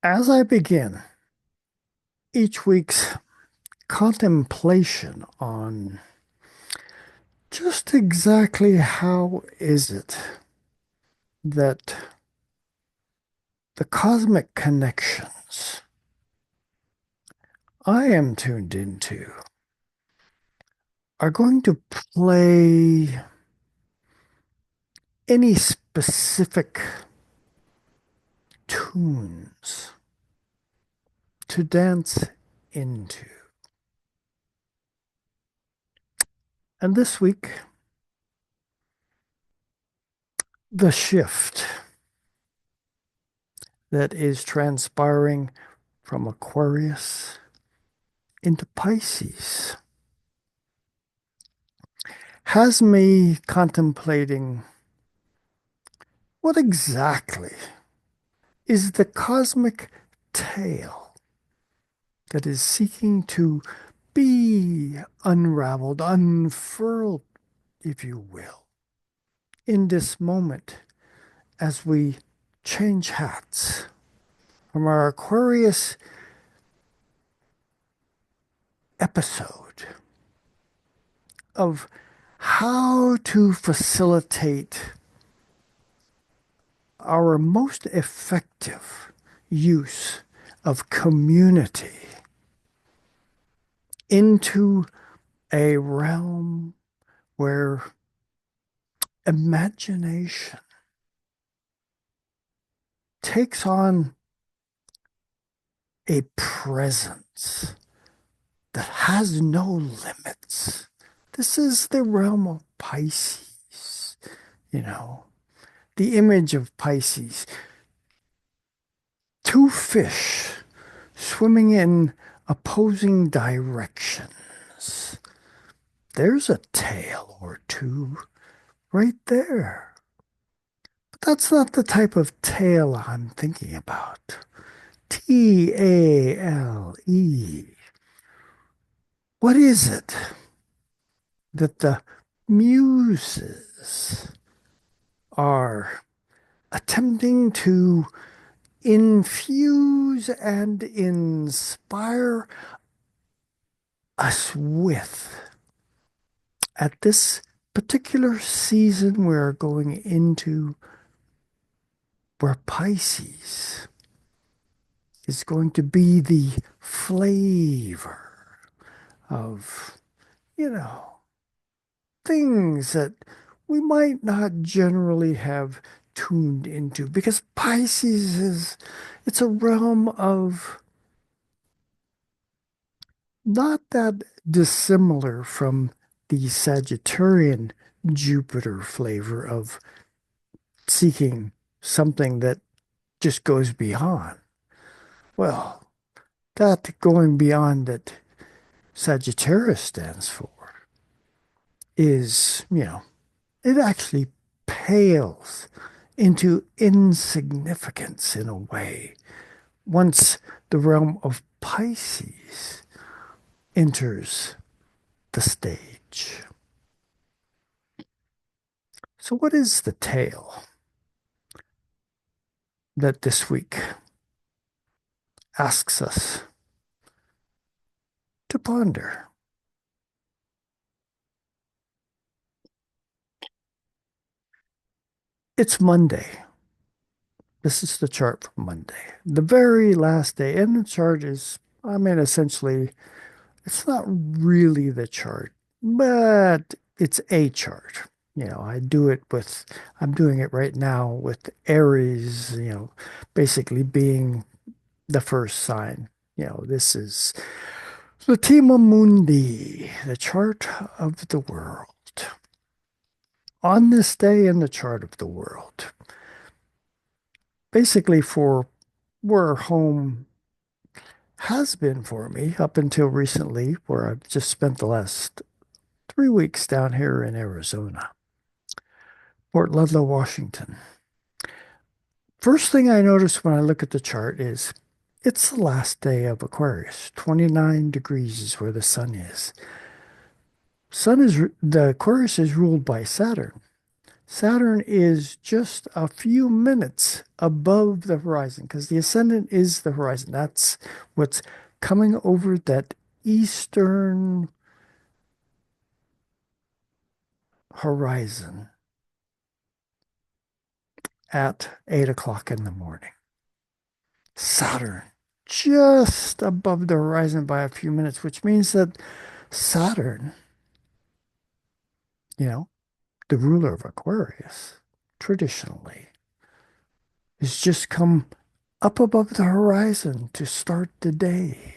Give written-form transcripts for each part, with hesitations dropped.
As I begin each week's contemplation on just exactly how is it that the cosmic connections I am tuned into are going to play any specific tunes to dance into. And this week, the shift that is transpiring from Aquarius into Pisces has me contemplating what exactly is the cosmic tale that is seeking to be unraveled, unfurled, if you will, in this moment as we change hats from our Aquarius episode of how to facilitate our most effective use of community into a realm where imagination takes on a presence that has no limits. This is the realm of Pisces, you know, the image of Pisces. Two fish swimming in opposing directions. There's a tale or two right there. But that's not the type of tale I'm thinking about. Tale. What is it that the muses are attempting to infuse and inspire us with at this particular season we're going into, where Pisces is going to be the flavor of, you know, things that we might not generally have tuned into, because Pisces is, it's a realm of not that dissimilar from the Sagittarian Jupiter flavor of seeking something that just goes beyond. Well, that going beyond that Sagittarius stands for is, it actually pales into insignificance in a way once the realm of Pisces enters the stage. So, what is the tale that this week asks us to ponder? It's Monday. This is the chart for Monday, the very last day. And the chart is, I mean, essentially, it's not really the chart, but it's a chart. I'm doing it right now with Aries, basically being the first sign. This is Latima Mundi, the chart of the world. On this day in the chart of the world, basically for where home has been for me up until recently, where I've just spent the last 3 weeks down here in Arizona, Fort Ludlow, Washington. First thing I notice when I look at the chart is it's the last day of Aquarius. 29 degrees is where the sun is. The Aquarius is ruled by Saturn. Saturn is just a few minutes above the horizon because the ascendant is the horizon. That's what's coming over that eastern horizon at 8 o'clock in the morning. Saturn just above the horizon by a few minutes, which means that Saturn, you know, the ruler of Aquarius, traditionally, has just come up above the horizon to start the day.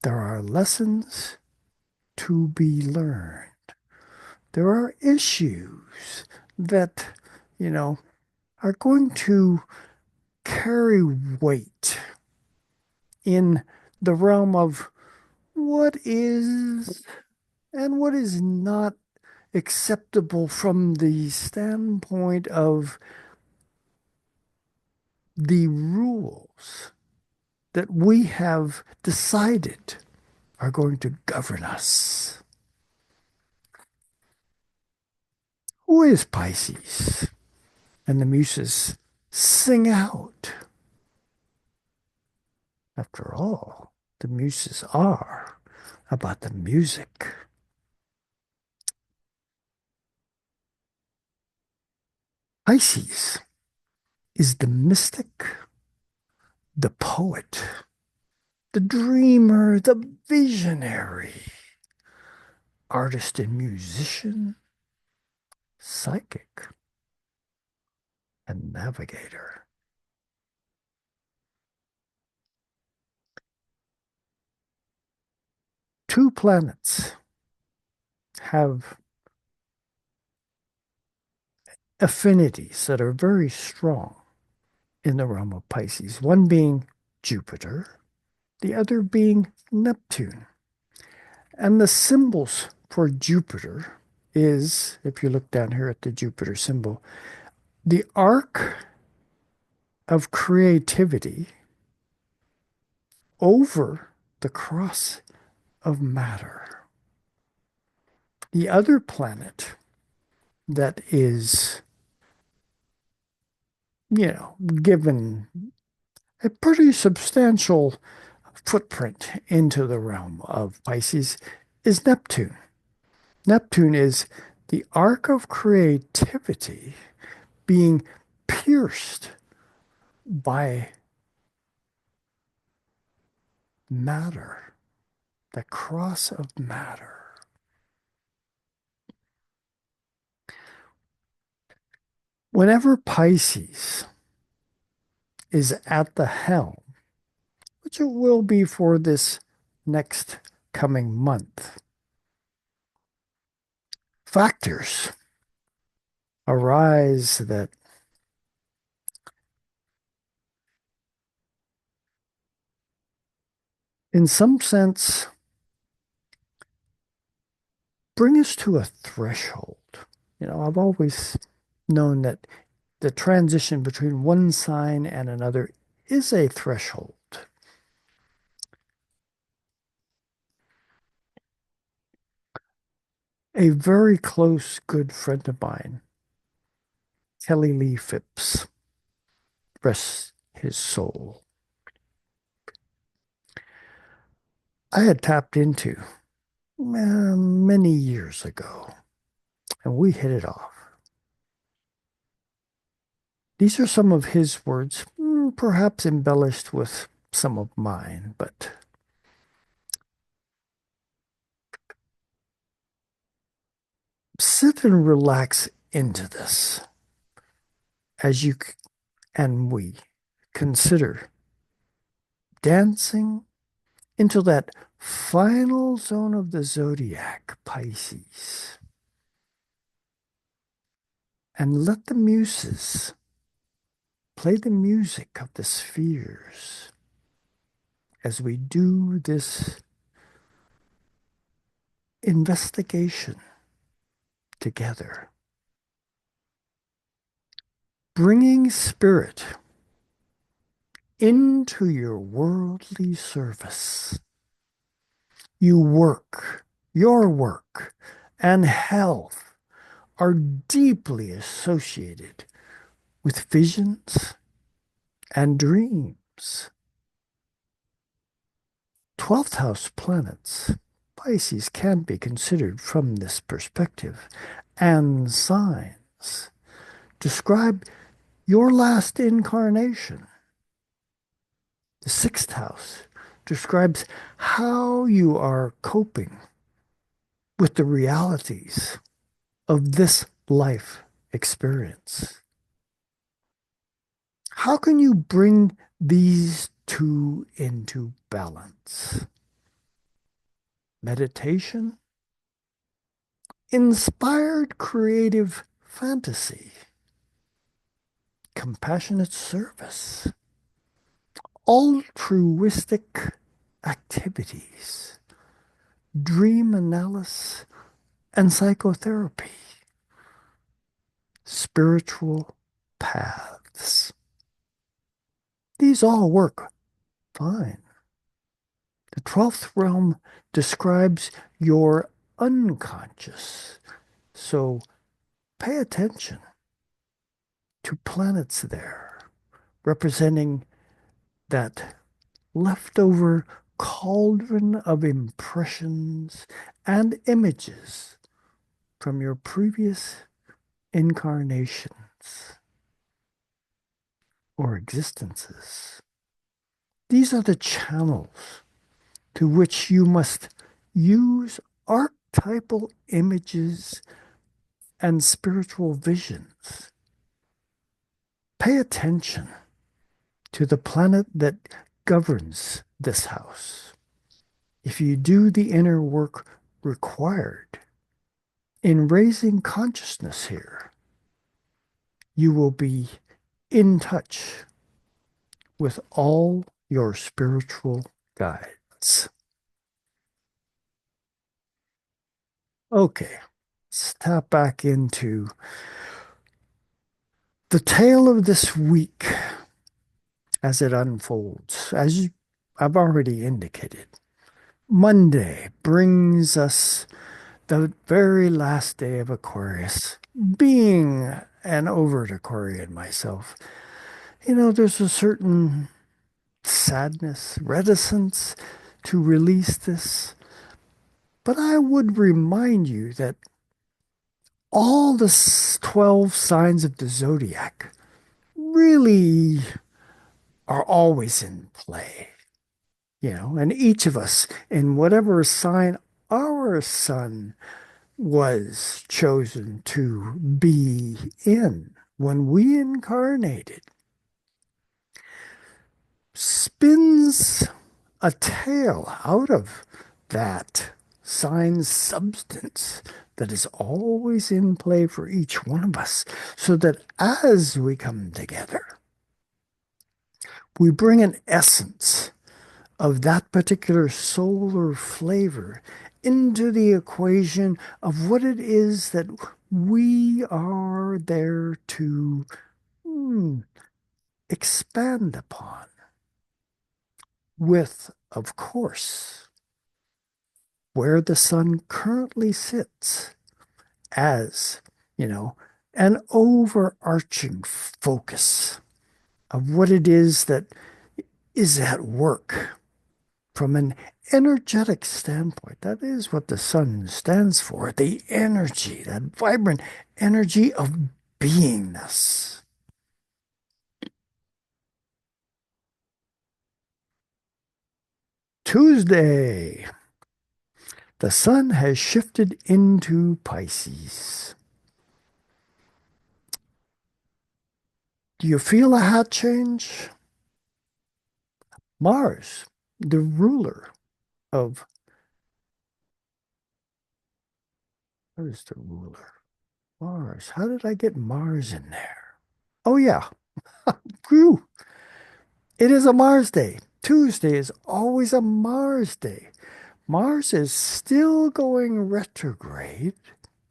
There are lessons to be learned. There are issues that, you know, are going to carry weight in the realm of what is and what is not acceptable from the standpoint of the rules that we have decided are going to govern us. Who is Pisces? And the muses sing out. After all, the muses are about the music. Pisces is the mystic, the poet, the dreamer, the visionary, artist and musician, psychic, and navigator. Two planets have affinities that are very strong in the realm of Pisces, one being Jupiter, the other being Neptune. And the symbols for Jupiter is, if you look down here at the Jupiter symbol, the arc of creativity over the cross of matter. The other planet that is, given a pretty substantial footprint into the realm of Pisces is Neptune. Neptune is the arc of creativity being pierced by matter, the cross of matter. Whenever Pisces is at the helm, which it will be for this next coming month, factors arise that in some sense bring us to a threshold. I've always known that the transition between one sign and another is a threshold. A very close, good friend of mine, Kelly Lee Phipps, rest his soul, I had tapped into many years ago, and we hit it off. These are some of his words, perhaps embellished with some of mine, but sit and relax into this as you and we consider dancing into that final zone of the zodiac, Pisces, and let the muses play the music of the spheres as we do this investigation together. Bringing spirit into your worldly service. You work, your work, and health are deeply associated with visions and dreams. 12th house planets, Pisces, can be considered from this perspective, and signs describe your last incarnation. The 6th house describes how you are coping with the realities of this life experience. How can you bring these two into balance? Meditation, inspired creative fantasy, compassionate service, altruistic activities, dream analysis and psychotherapy, spiritual paths. These all work fine. The 12th realm describes your unconscious, so pay attention to planets there, representing that leftover cauldron of impressions and images from your previous incarnations or existences. These are the channels to which you must use archetypal images and spiritual visions. Pay attention to the planet that governs this house. If you do the inner work required in raising consciousness here, you will be in touch with all your spiritual guides. Okay, let's tap back into the tale of this week as it unfolds. I've already indicated, Monday brings us the very last day of Aquarius. Being an overt Aquarian myself, there's a certain sadness, reticence to release this. But I would remind you that all the 12 signs of the zodiac really are always in play, and each of us, in whatever sign our sun was chosen to be in when we incarnated, spins a tale out of that sign's substance that is always in play for each one of us, so that as we come together, we bring an essence of that particular solar flavor into the equation of what it is that we are there to expand upon, with, of course, where the sun currently sits as, an overarching focus of what it is that is at work from an energetic standpoint. That is what the sun stands for, the energy, that vibrant energy of beingness. Tuesday, the sun has shifted into Pisces. Do you feel a hat change? Mars, the ruler of, where is the ruler? Mars. How did I get Mars in there? Oh, yeah. Whew. It is a Mars day. Tuesday is always a Mars day. Mars is still going retrograde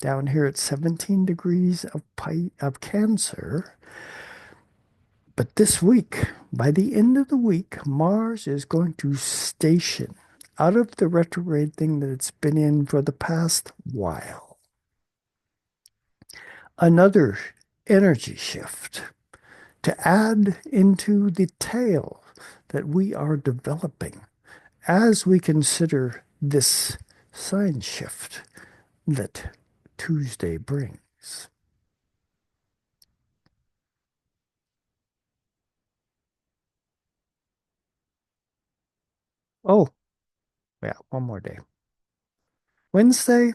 down here at 17 degrees of Cancer. But this week, by the end of the week, Mars is going to station out of the retrograde thing that it's been in for the past while. another energy shift to add into the tale that we are developing as we consider this sign shift that Tuesday brings. Oh, yeah, one more day. Wednesday,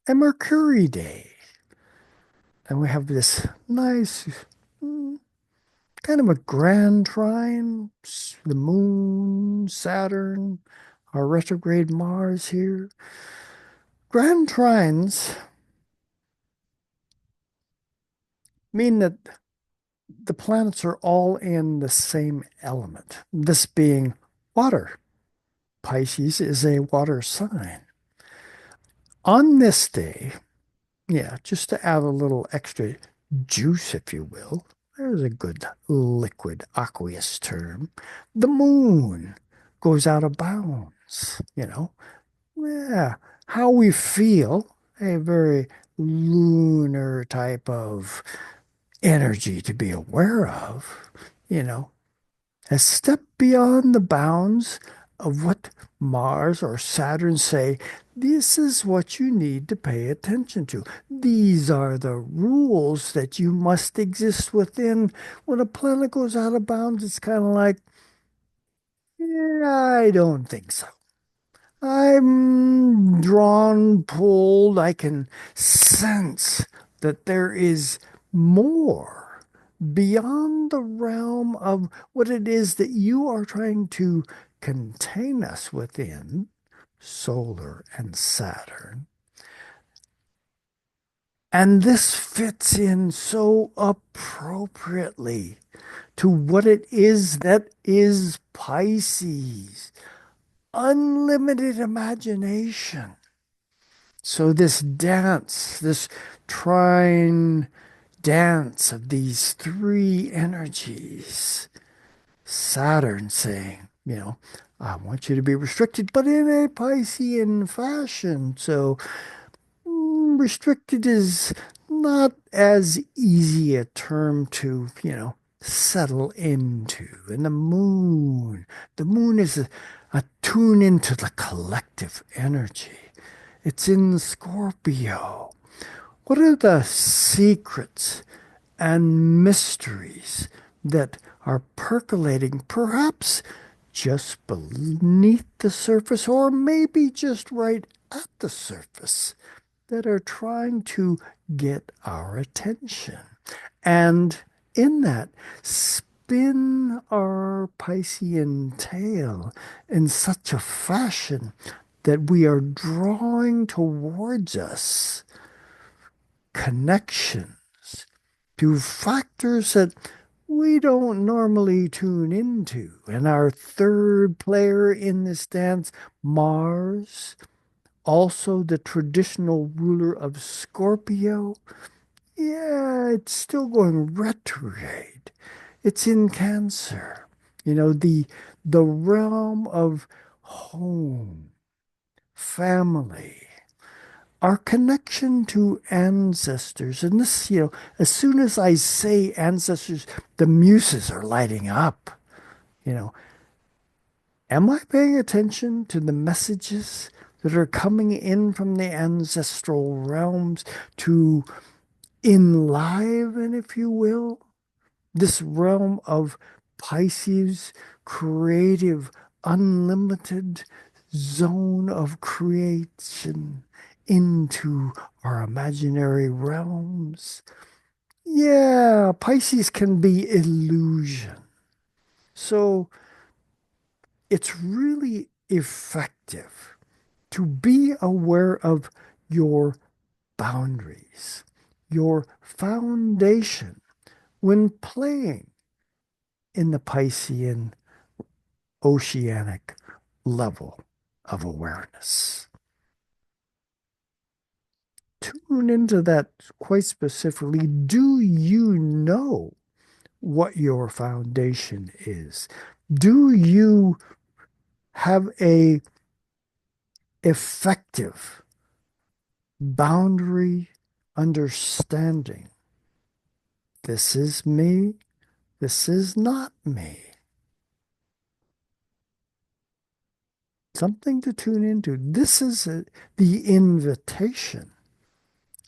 a Mercury day. And we have this nice, mm, kind of a grand trine, the moon, Saturn, our retrograde Mars here. Grand trines mean that the planets are all in the same element, this being water. Pisces is a water sign. On this day, yeah, just to add a little extra juice, if you will, there's a good liquid aqueous term. The moon goes out of bounds, you know. Yeah, how we feel, a very lunar type of energy to be aware of, you know, a step beyond the bounds of what Mars or Saturn say. This is what you need to pay attention to. These are the rules that you must exist within. When a planet goes out of bounds, it's kind of like, yeah, I don't think so. I'm drawn, pulled. I can sense that there is more beyond the realm of what it is that you are trying to contain us within, solar and Saturn. And this fits in so appropriately to what it is that is Pisces. Unlimited imagination. So this dance, this trine dance of these three energies, Saturn saying, I want you to be restricted, but in a Piscean fashion. So restricted is not as easy a term to, settle into. And the moon is a tune into the collective energy. It's in Scorpio. What are the secrets and mysteries that are percolating, perhaps just beneath the surface, or maybe just right at the surface, that are trying to get our attention? And in that, spin our Piscean tail in such a fashion that we are drawing towards us connections to factors that we don't normally tune into. And our third player in this dance, Mars, also the traditional ruler of Scorpio, yeah, it's still going retrograde. It's in Cancer. The realm of home, family, our connection to ancestors. And this, as soon as I say ancestors, the muses are lighting up. You know, am I paying attention to the messages that are coming in from the ancestral realms to enliven, if you will, this realm of Pisces, creative, unlimited zone of creation into our imaginary realms? Yeah, Pisces can be illusion. So it's really effective to be aware of your boundaries, your foundation when playing in the Piscean oceanic level of awareness. Tune into that quite specifically. Do you know what your foundation is? Do you have a effective boundary understanding This is me. This is not me. Something to tune into. This is the invitation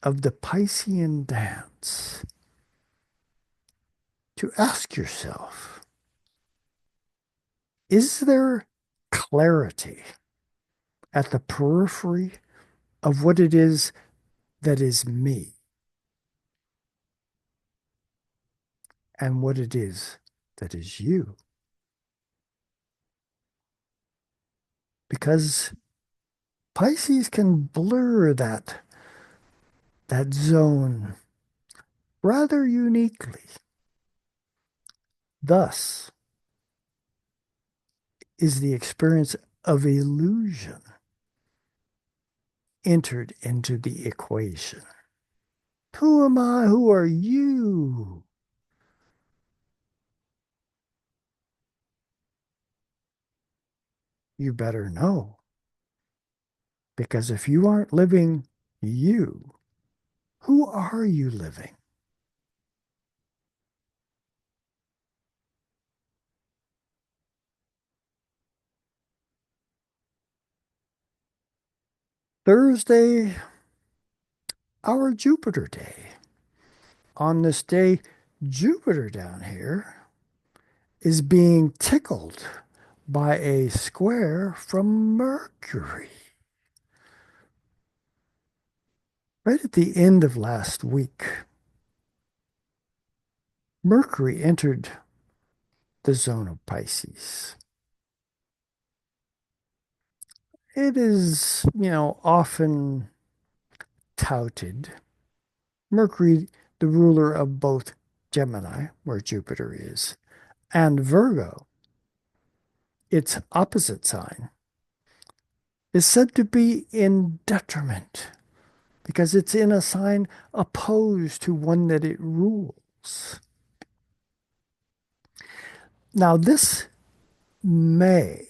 of the Piscean dance to ask yourself, is there clarity at the periphery of what it is that is me and what it is that is you? Because Pisces can blur that zone rather uniquely. Thus is the experience of illusion entered into the equation. Who am I? Who are you? You better know. Because if you aren't living you, who are you living? Thursday, our Jupiter day. On this day, Jupiter down here is being tickled by a square from Mercury. Right at the end of last week, Mercury entered the zone of Pisces. It is, often touted. Mercury, the ruler of both Gemini, where Jupiter is, and Virgo, its opposite sign, is said to be in detriment because it's in a sign opposed to one that it rules. Now, this may,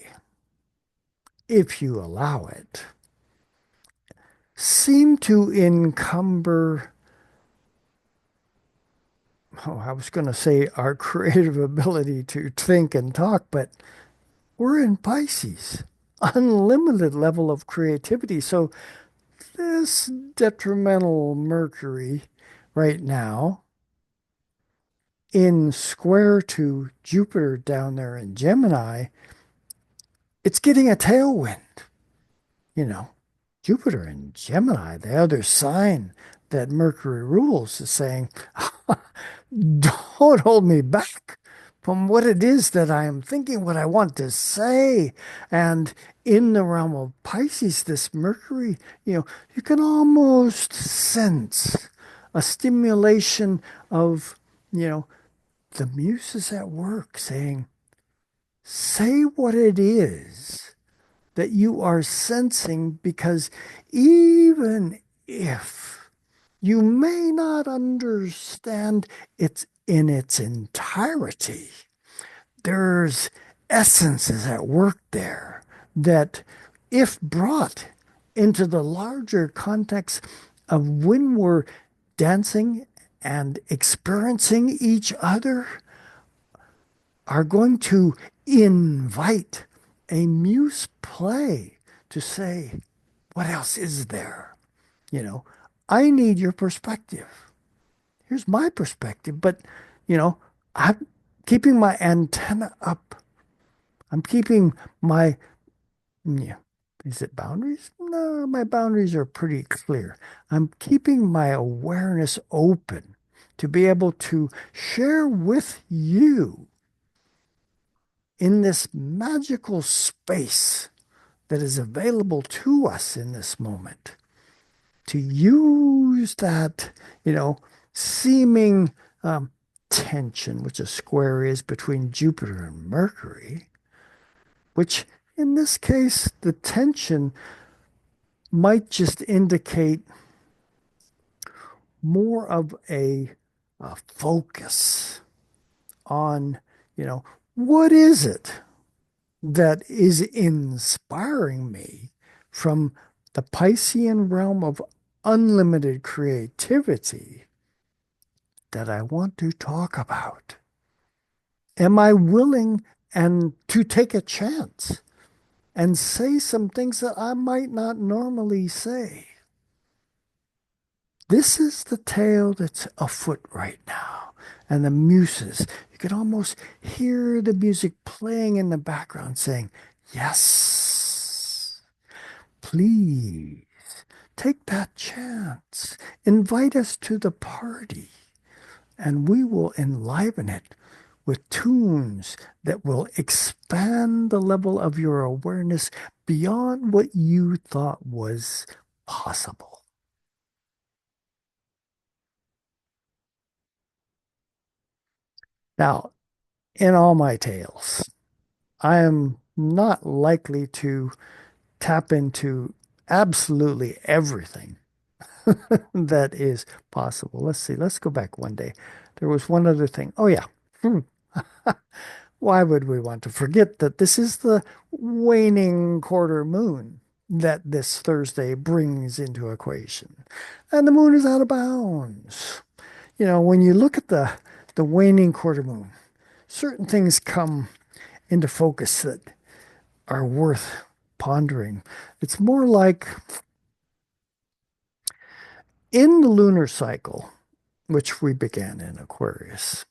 if you allow it, seem to encumber, I was going to say our creative ability to think and talk, but we're in Pisces, unlimited level of creativity. So this detrimental Mercury right now in square to Jupiter down there in Gemini, it's getting a tailwind. You know, Jupiter in Gemini, the other sign that Mercury rules, is saying, don't hold me back from what it is that I am thinking, what I want to say. And in the realm of Pisces, this Mercury, you can almost sense a stimulation of, you know, the muse is at work saying, say what it is that you are sensing, because even if you may not understand it in its entirety, there's essences at work there that, if brought into the larger context of when we're dancing and experiencing each other, are going to invite a muse play to say, what else is there? You know, I need your perspective. Here's my perspective, but, you know, I'm keeping my antenna up. I'm keeping my, yeah, is it boundaries? No, my boundaries are pretty clear. I'm keeping my awareness open to be able to share with you in this magical space that is available to us in this moment, to use that, seeming tension, which a square is between Jupiter and Mercury, which in this case, the tension might just indicate more of a focus on, what is it that is inspiring me from the Piscean realm of unlimited creativity that I want to talk about? Am I willing and to take a chance and say some things that I might not normally say? This is the tale that's afoot right now. And the muses, you can almost hear the music playing in the background saying, yes, please take that chance. Invite us to the party, and we will enliven it with tunes that will expand the level of your awareness beyond what you thought was possible. Now, in all my tales, I am not likely to tap into absolutely everything that is possible. Let's see, let's go back one day. There was one other thing. Oh, yeah. Hmm. Why would we want to forget that this is the waning quarter moon that this Thursday brings into equation? And the moon is out of bounds. You know, when you look at the waning quarter moon, certain things come into focus that are worth pondering. It's more like in the lunar cycle, which we began in Aquarius,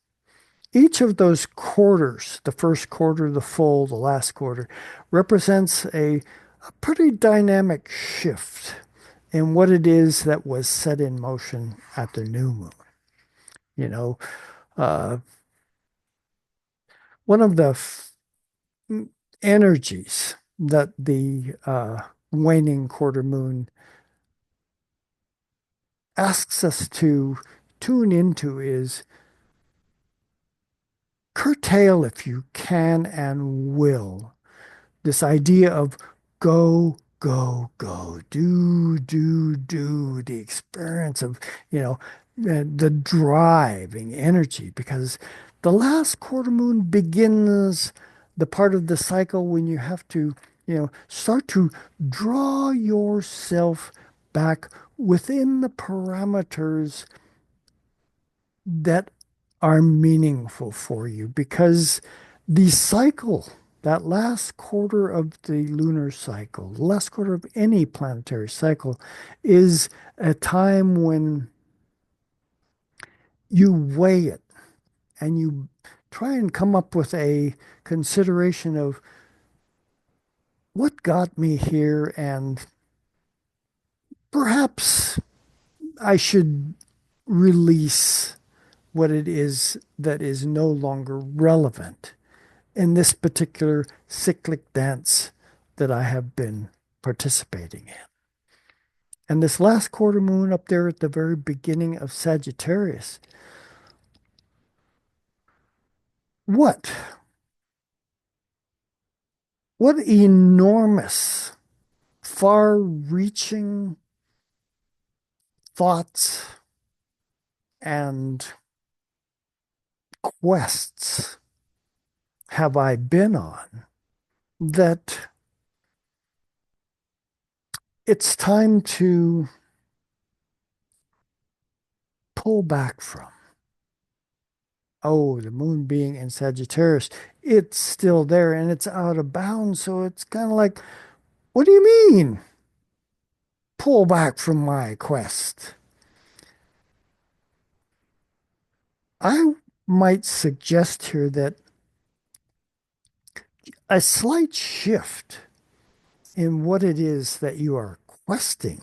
each of those quarters, the first quarter, the full, the last quarter, represents a pretty dynamic shift in what it is that was set in motion at the new moon. You know, uh, one of the energies that the waning quarter moon asks us to tune into is curtail, if you can and will, this idea of go, go, go, do, the experience of, you know, the driving energy, because the last quarter moon begins the part of the cycle when you have to, start to draw yourself back within the parameters that are meaningful for you because the cycle, that last quarter of the lunar cycle, the last quarter of any planetary cycle, is a time when you weigh it and you try and come up with a consideration of what got me here and perhaps I should release what it is that is no longer relevant in this particular cyclic dance that I have been participating in. And this last quarter moon up there at the very beginning of Sagittarius, what? What enormous, far reaching thoughts and quests have I been on that it's time to pull back from? Oh, the moon being in Sagittarius, it's still there and it's out of bounds. So it's kind of like, what do you mean? Pull back from my quest. I might suggest here that a slight shift in what it is that you are questing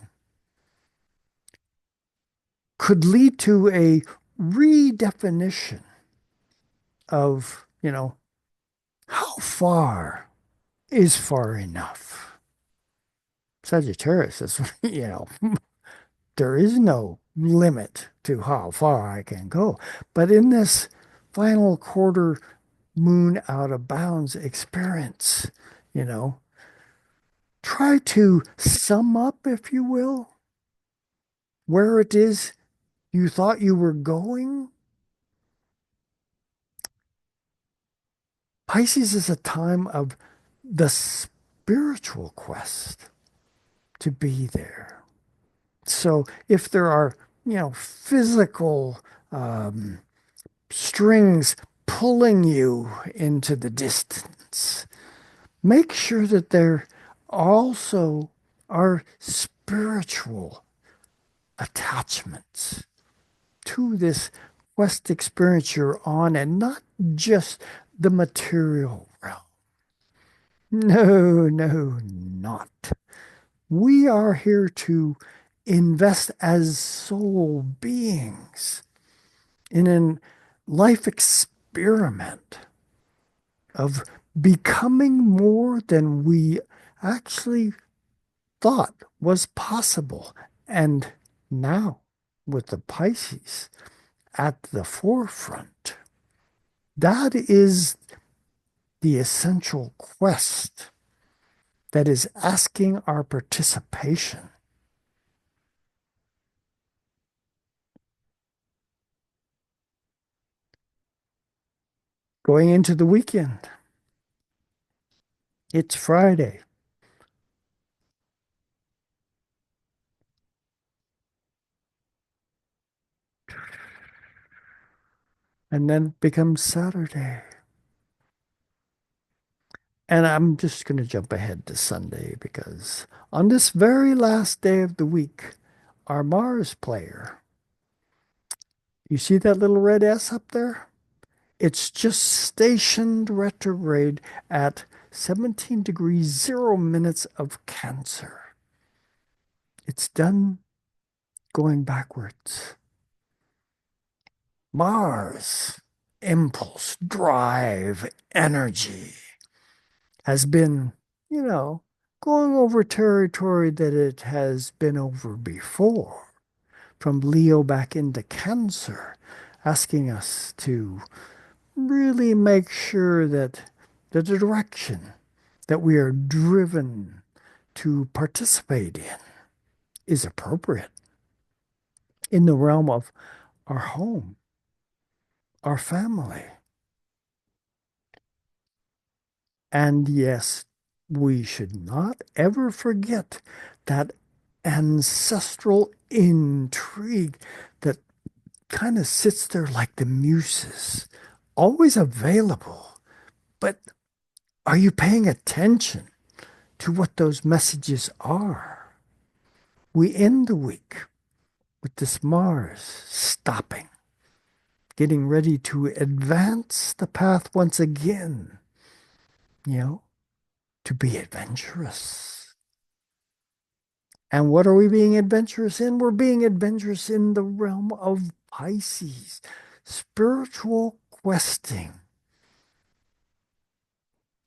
could lead to a redefinition of, how far is far enough? Sagittarius is, there is no limit to how far I can go. But in this final quarter moon out of bounds experience, you know, try to sum up, if you will, where it is you thought you were going. Pisces is a time of the spiritual quest to be there. So if there are, physical strings pulling you into the distance. Make sure that there also are spiritual attachments to this quest experience you're on and not just the material realm. No, no, not. We are here to invest as soul beings in a life experiment of becoming more than we actually thought was possible. And now, with the Pisces at the forefront, that is the essential quest that is asking our participation. Going into the weekend, it's Friday, and then it becomes Saturday. And I'm just going to jump ahead to Sunday because on this very last day of the week, our Mars player, you see that little red S up there? It's just stationed retrograde at 17 degrees 0 minutes of Cancer. It's done going backwards. Mars, impulse, drive, energy has been, you know, going over territory that it has been over before, from Leo back into Cancer, asking us to really make sure that the direction that we are driven to participate in is appropriate in the realm of our home, our family. And yes, we should not ever forget that ancestral intrigue that kind of sits there like the muses, always available. But are you paying attention to what those messages are? We end the week with this Mars stopping, getting ready to advance the path once again, you know, to be adventurous. And what are we being adventurous in? We're being adventurous in the realm of Pisces, spiritual questing,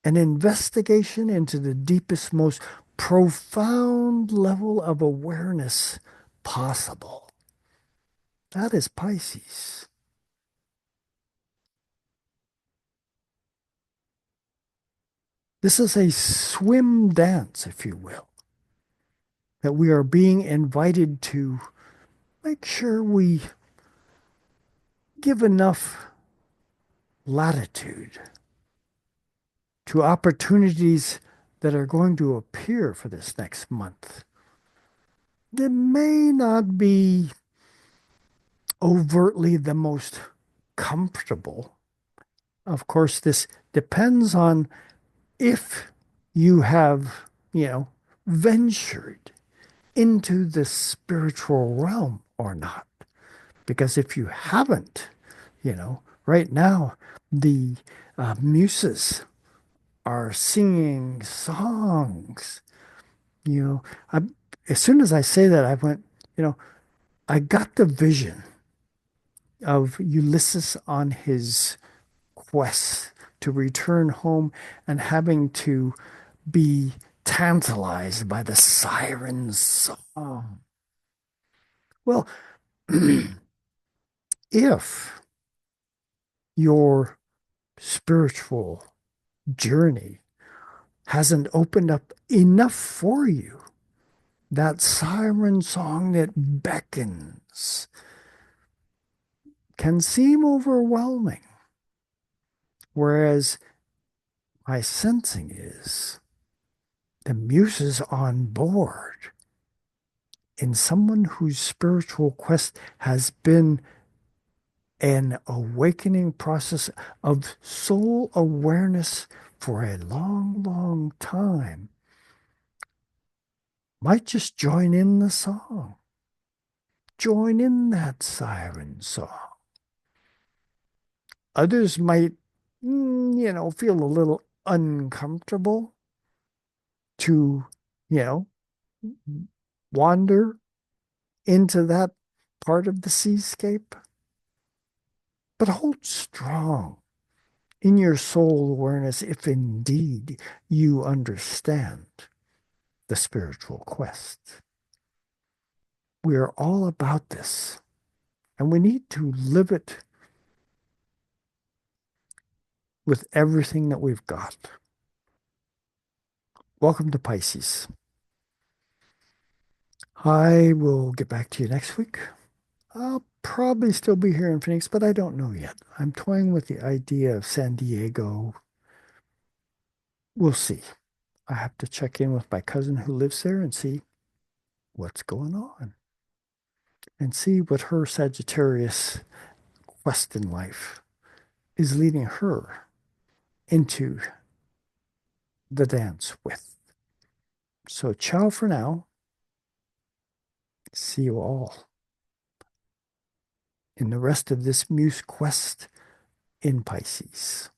an investigation into the deepest, most profound level of awareness possible. That is Pisces. This is a swim dance, if you will, that we are being invited to make sure we give enough latitude to opportunities that are going to appear for this next month that may not be overtly the most comfortable. Of course, this depends on if you have, you know, ventured into the spiritual realm or not. Because if you haven't, right now, the muses are singing songs. You know, I, as soon as I say that, I went, I got the vision of Ulysses on his quest to return home and having to be tantalized by the siren's song. Well, if your spiritual journey hasn't opened up enough for you, that siren song that beckons can seem overwhelming. Whereas my sensing is the muses on board in someone whose spiritual quest has been an awakening process of soul awareness for a long, long time might just join in the song, join in that siren song. Others might, feel a little uncomfortable to, you know, wander into that part of the seascape, but hold strong in your soul awareness if indeed you understand the spiritual quest. We are all about this, and we need to live it with everything that we've got. Welcome to Pisces. I will get back to you next week. I'll probably still be here in Phoenix, but I don't know yet. I'm toying with the idea of San Diego. We'll see. I have to check in with my cousin who lives there and see what's going on and see what her Sagittarius quest in life is leading her into the dance with. So, ciao for now. See you all in the rest of this Muse quest in Pisces.